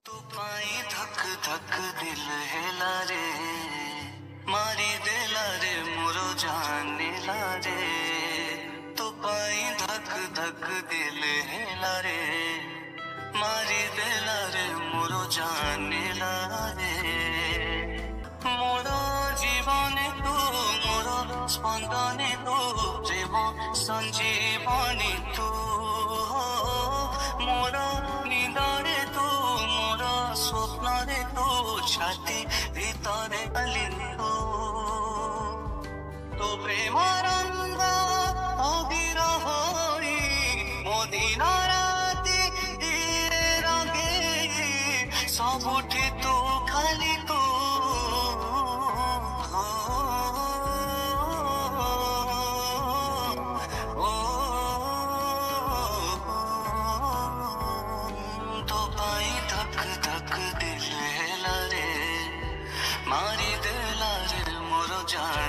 तू पाई धक धक दिल हेला रे मारी देला रे मोरो जानेला रे तू पाई धक धक दिल हेला रे मारी देला रे मोरो जानेला रे मोरो जीवने तू मोरो स्पंदने तू प्रेम संजीवनी तू मोरो निदारे तू मोरो स्वप्नरे तू छाती ভিতরে আলিন্দু তো প্রেমর রঙ্গ অবির হই মদিনা রাতি রঙে সবুঠি তু খালি তু धक धक दिल हेला रे मारी देला रे मोरो जान